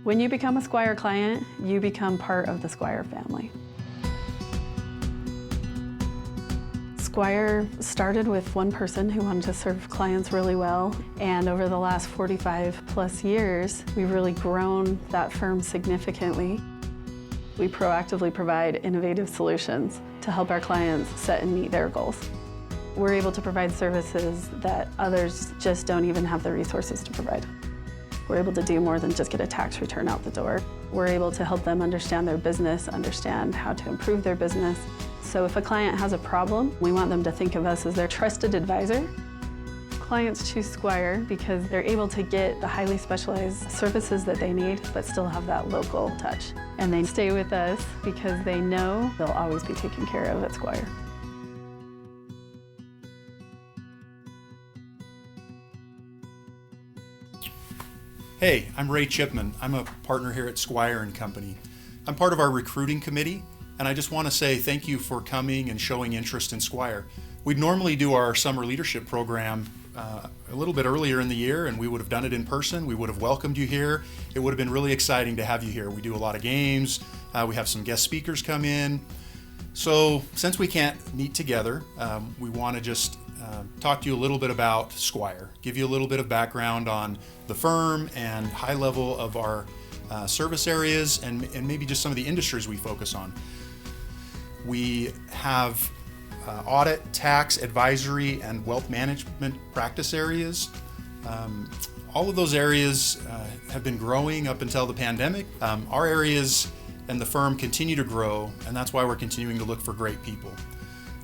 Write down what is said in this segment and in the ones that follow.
When you become a Squire client, you become part of the Squire family. Squire started with one person who wanted to serve clients really well, and over the last 45 plus years, we've really grown that firm significantly. We proactively provide innovative solutions to help our clients set and meet their goals. We're able to provide services that others just don't even have the resources to provide. We're able to do more than just get a tax return out the door. We're able to help them understand their business, understand how to improve their business. So if a client has a problem, we want them to think of us as their trusted advisor. Clients choose Squire because they're able to get the highly specialized services that they need, but still have that local touch. And they stay with us because they know they'll always be taken care of at Squire. Hey, I'm Ray Chipman. I'm a partner here at Squire & Company. I'm part of our recruiting committee, and I just want to say thank you for coming and showing interest in Squire. We'd normally do our summer leadership program a little bit earlier in the year, and we would have done it in person. We would have welcomed you here. It would have been really exciting to have you here. We do a lot of games. We have some guest speakers come in. So since we can't meet together, we want to just talk to you a little bit about Squire, give you a little bit of background on the firm and high level of our service areas and maybe just some of the industries we focus on. We have audit, tax, advisory, and wealth management practice areas. All of those areas have been growing up until the pandemic. Our areas and the firm continue to grow, and that's why we're continuing to look for great people.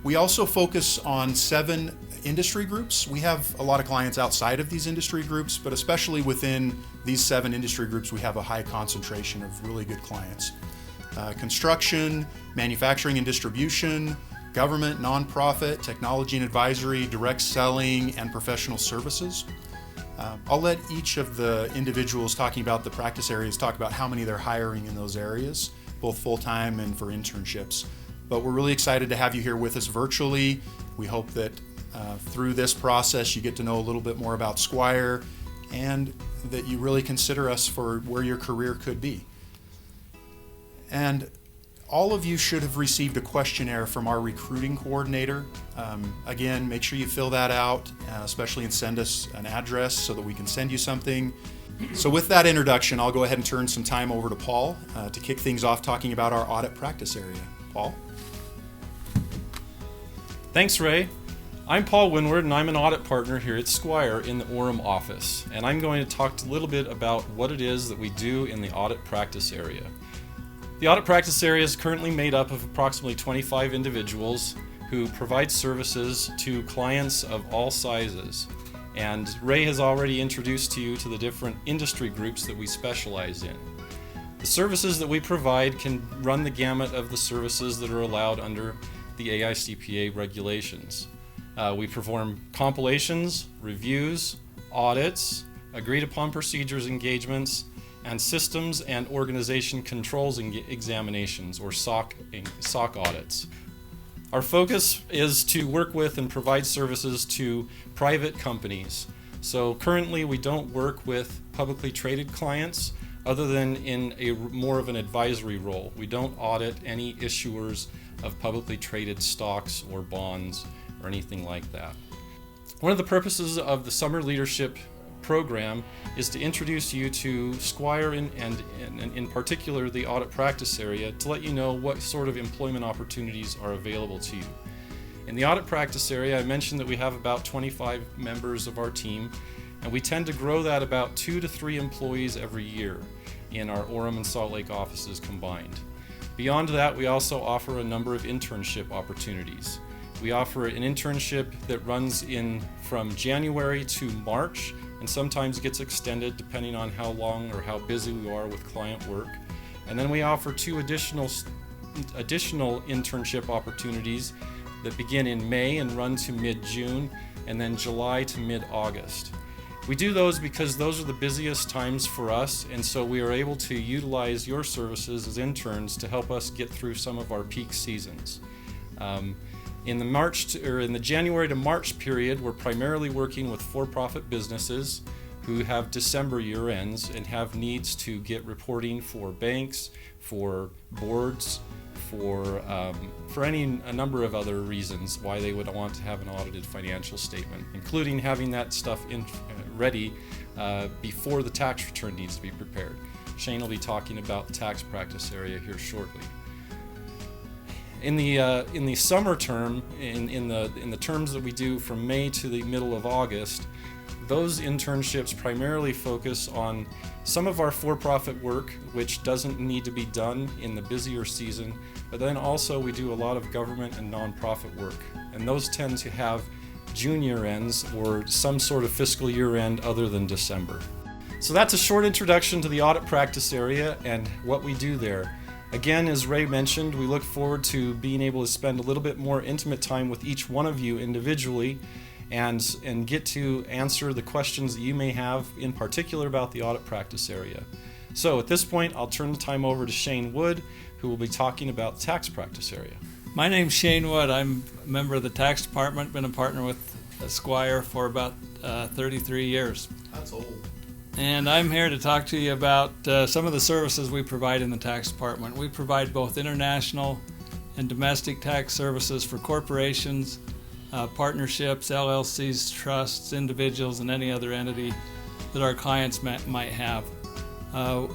We also focus on 7 industry groups. We have a lot of clients outside of these industry groups, but especially within these 7 industry groups, we have a high concentration of really good clients. Construction, manufacturing and distribution, government, nonprofit, technology and advisory, direct selling, and professional services. I'll let each of the individuals talking about the practice areas talk about how many they're hiring in those areas, both full-time and for internships. But we're really excited to have you here with us virtually. We hope that through this process you get to know a little bit more about Squire and that you really consider us for where your career could be. And all of you should have received a questionnaire from our recruiting coordinator. Again, make sure you fill that out, especially and send us an address so that we can send you something. So with that introduction, I'll go ahead and turn some time over to Paul to kick things off talking about our audit practice area. Paul? Thanks, Ray. I'm Paul Winward, and I'm an audit partner here at Squire in the Orem office. And I'm going to talk a little bit about what it is that we do in the audit practice area. The audit practice area is currently made up of approximately 25 individuals who provide services to clients of all sizes. And Ray has already introduced to you to the different industry groups that we specialize in. The services that we provide can run the gamut of the services that are allowed under the AICPA regulations. We perform compilations, reviews, audits, agreed upon procedures engagements, and systems and organization controls examinations, or SOC audits. Our focus is to work with and provide services to private companies. So currently we don't work with publicly traded clients other than in a more of an advisory role. We don't audit any issuers of publicly traded stocks or bonds or anything like that. One of the purposes of the summer leadership program is to introduce you to Squire and in particular the audit practice area to let you know what sort of employment opportunities are available to you. In the audit practice area, I mentioned that we have about 25 members of our team, and we tend to grow that about 2 to 3 employees every year in our Orem and Salt Lake offices combined. Beyond that, we also offer a number of internship opportunities. We offer an internship that runs in from January to March and sometimes gets extended depending on how long or how busy we are with client work. And then we offer 2 additional internship opportunities that begin in May and run to mid-June, and then July to mid-August. We do those because those are the busiest times for us, and so we are able to utilize your services as interns to help us get through some of our peak seasons. In the January to March period, we're primarily working with for-profit businesses who have December year ends and have needs to get reporting for banks, for boards, for a number of other reasons why they would want to have an audited financial statement, including having that stuff ready before the tax return needs to be prepared. Shane will be talking about the tax practice area here shortly. In the summer term, in the terms that we do from May to the middle of August, those internships primarily focus on some of our for-profit work, which doesn't need to be done in the busier season, but then also we do a lot of government and nonprofit work, and those tend to have June year ends or some sort of fiscal year end other than December. So that's a short introduction to the audit practice area and what we do there. Again, as Ray mentioned, we look forward to being able to spend a little bit more intimate time with each one of you individually and get to answer the questions that you may have in particular about the audit practice area. So at this point, I'll turn the time over to Shane Wood, who will be talking about the tax practice area. My name's Shane Wood. I'm a member of the tax department, been a partner with Squire for about 33 years. That's old. And I'm here to talk to you about some of the services we provide in the tax department. We provide both international and domestic tax services for corporations, partnerships, LLCs, trusts, individuals, and any other entity that our clients might have.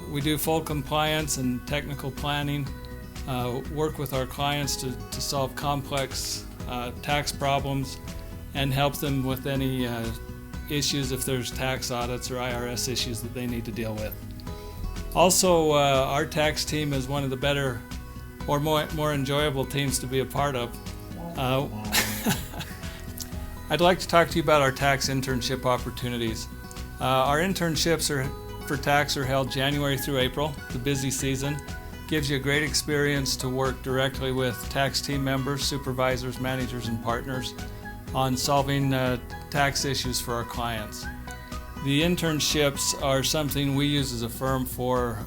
We do full compliance and technical planning, work with our clients to solve complex tax problems, and help them with any issues if there's tax audits or IRS issues that they need to deal with. Also, our tax team is one of the better or more enjoyable teams to be a part of. I'd like to talk to you about our tax internship opportunities. Our internships for tax are held January through April, the busy season. Gives you a great experience to work directly with tax team members, supervisors, managers, and partners on solving tax issues for our clients. The internships are something we use as a firm for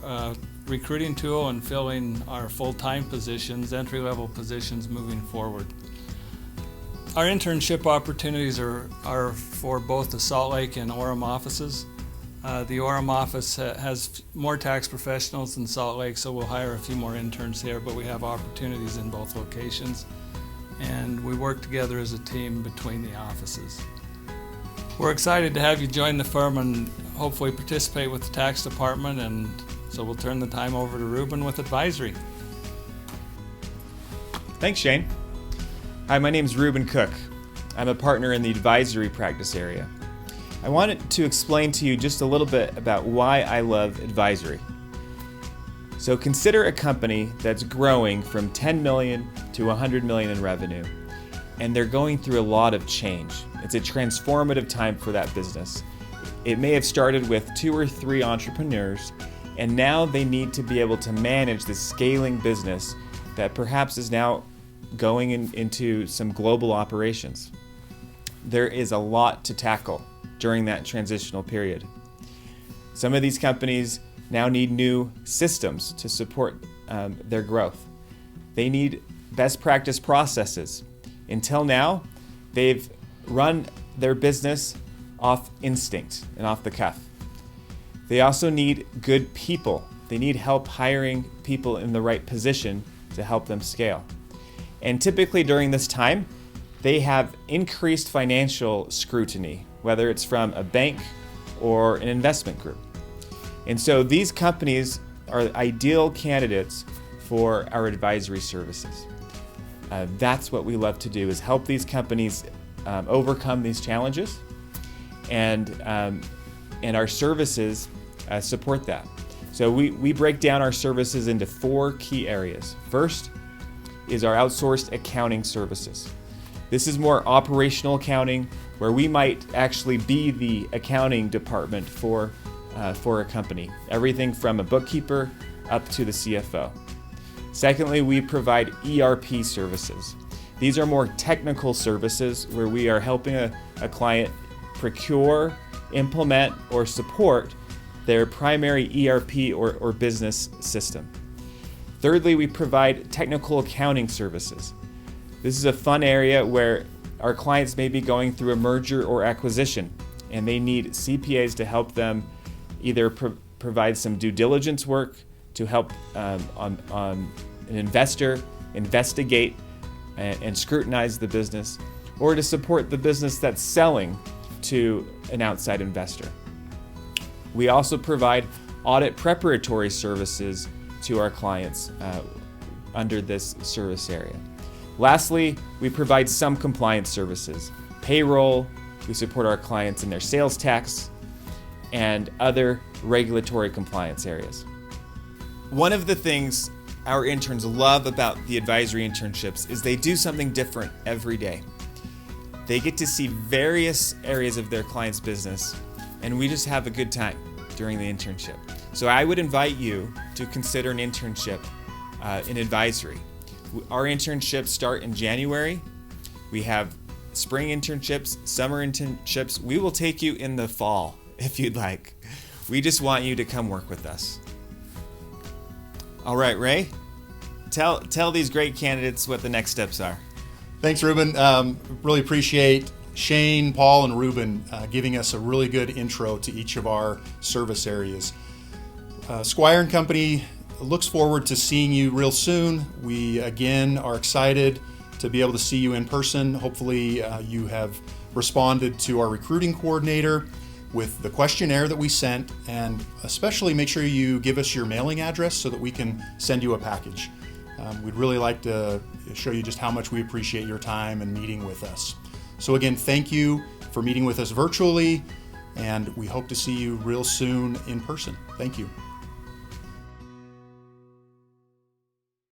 recruiting tool and filling our full-time positions, entry-level positions moving forward. Our internship opportunities are for both the Salt Lake and Orem offices. The Orem office has more tax professionals than Salt Lake, so we'll hire a few more interns there, but we have opportunities in both locations, and we work together as a team between the offices. We're excited to have you join the firm and hopefully participate with the tax department, and so we'll turn the time over to Ruben with advisory. Thanks, Shane. Hi, my name is Ruben Cook. I'm a partner in the advisory practice area. I wanted to explain to you just a little bit about why I love advisory. So consider a company that's growing from 10 million to 100 million in revenue, and they're going through a lot of change. It's a transformative time for that business. It may have started with 2 or 3 entrepreneurs, and now they need to be able to manage this scaling business that perhaps is now going into some global operations. There is a lot to tackle during that transitional period. Some of these companies now need new systems to support their growth. They need best practice processes. Until now, they've run their business off instinct and off the cuff. They also need good people. They need help hiring people in the right position to help them scale. And typically during this time, they have increased financial scrutiny, whether it's from a bank or an investment group. And so these companies are ideal candidates for our advisory services. That's what we love to do, is help these companies overcome these challenges, and our services support that. So we break down our services into 4 key areas. First is our outsourced accounting services. This is more operational accounting, where we might actually be the accounting department for a company. Everything from a bookkeeper up to the CFO. Secondly, we provide ERP services. These are more technical services where we are helping a client procure, implement, or support their primary ERP or business system. Thirdly, we provide technical accounting services. This is a fun area where our clients may be going through a merger or acquisition, and they need CPAs to help them either provide some due diligence work to help on an investor investigate and scrutinize the business, or to support the business that's selling to an outside investor. We also provide audit preparatory services to our clients under this service area. Lastly, we provide some compliance services. Payroll, we support our clients in their sales tax, and other regulatory compliance areas. One of the things our interns love about the advisory internships is they do something different every day. They get to see various areas of their client's business, and we just have a good time during the internship. So I would invite you to consider an internship in advisory. Our internships start in January. We have spring internships, summer internships. We will take you in the fall if you'd like. We just want you to come work with us. All right, Ray, tell these great candidates what the next steps are. Thanks, Ruben. Really appreciate Shane, Paul, and Ruben giving us a really good intro to each of our service areas. Squire and Company looks forward to seeing you real soon. We, again, are excited to be able to see you in person. Hopefully, you have responded to our recruiting coordinator with the questionnaire that we sent, and especially make sure you give us your mailing address so that we can send you a package. We'd really like to show you just how much we appreciate your time and meeting with us. So again, thank you for meeting with us virtually, and we hope to see you real soon in person. Thank you.